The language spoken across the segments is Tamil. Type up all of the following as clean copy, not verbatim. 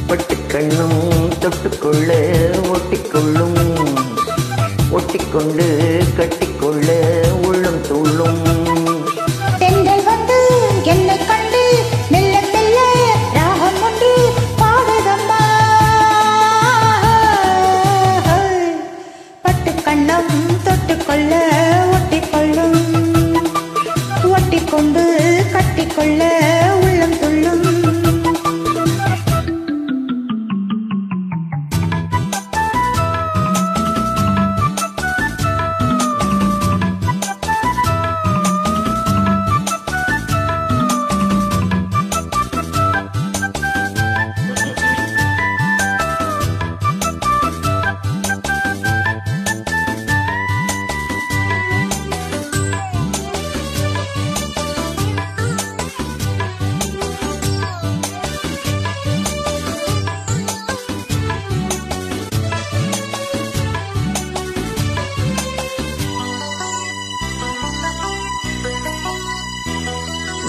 பட்டுக்கண்ணும் தொட்டுக்கொள்ள ஒட்டிக்கொள்ளும், ஒட்டிக்கொண்டு கட்டிக்கொள்ள உள்ளம் துள்ளும். தென்றல் வந்து என்னை கண்டு மெல்ல மெல்ல ராகம் ஒன்று பாடுதம்மா. பட்டுக்கண்ணம் தொட்டுக்கொள்ள ஒட்டிக்கொள்ளும், ஒட்டிக்கொண்டு கட்டிக்கொள்ள உள்ளம் துள்ளும்.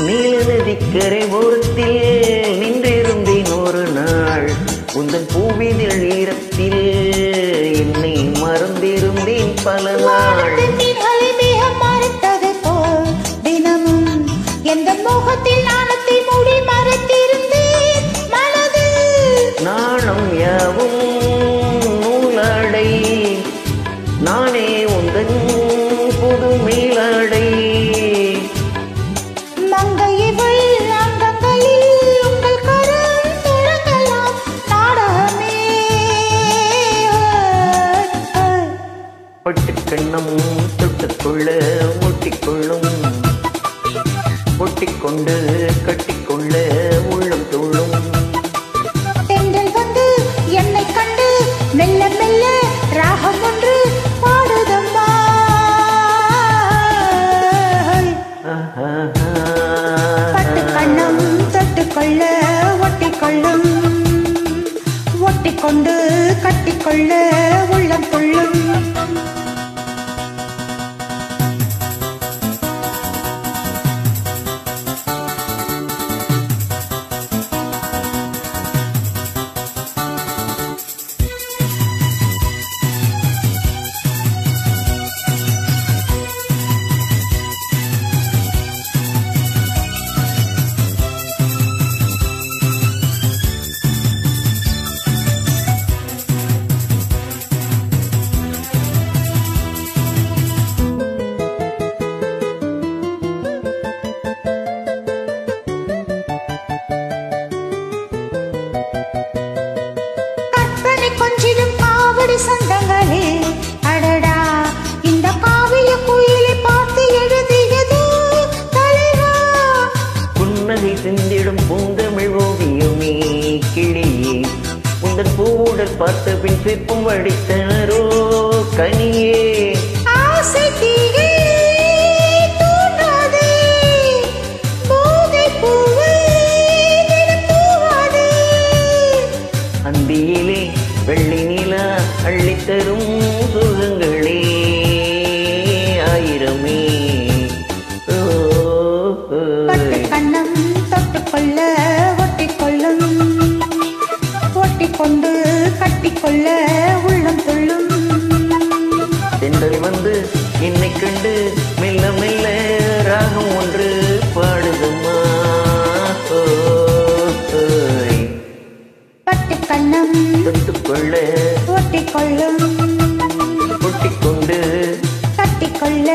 நீல நதிக்கரை ஓரத்தில் நின்றிருந்தேன் ஒரு நாள், உந்தன் பூவிதில் நீரத்தில் என்னை மறந்திருந்தேன் பல நாள். மறைத்தது போல் தினமும் எந்த மோகத்தில் நாணத்தை மூடி மறைத்திருந்தேன் மனதில். நாணம் யாவும் நூலாடை, நானே உந்தன் புது மேலாடை. பட்டுக்கண்ணம் தொட்டுக்கொள்ள ஒட்டிக்கொள்ளும், ஒட்டிக்கொண்டு கட்டிக்கொள்ள உள்ளம் துள்ளும். தென்றல் வந்து என்னை கண்டு மெல்ல மெல்ல ராகம் ஒன்று பாடுதம்மா. பட்டுக்கண்ணம் தொட்டுக்கொள்ள ஒட்டிக்கொள்ளும், ஒட்டிக்கொண்டு கட்டிக்கொள்ள உள்ளம் துள்ளும். கொஞ்சிடும் காவடி சந்தங்களே அடடா, இந்த காவிய குயிலை பார்த்து எழுதியதோ தலைவா. புன்னகை சிந்திடும் பூந்தமிழ் ஓவியமே கிளியே, உந்தன் பூவுடல் பார்த்த பின் சிற்பம் வடித்தனரோ கனியே. ஆசை தீயே தூண்டாதே, போதை பூவே பூவாதே. அந்தியிலே வெள்ளி நிலா அள்ளித்தரும் சுகங்களே ஆயிரமே. பட்டுக்கண்ணம் தொட்டுக்கொள்ள ஒட்டிக்கொள்ளும், ஒட்டிக்கொண்டு கட்டிக்கொள்ள உள்ளம் துள்ளும். தென்றல் வந்து என்னை கண்டு மெல்ல மெல்ல ராகம் ஒன்று பாடுதம்மா. பட்டுக்கண்ணம் தொட்டுக்கொள்ள ஒட்டிக்கொள்ளும், ஒட்டிக்கொண்டு கட்டிக்கொள்ள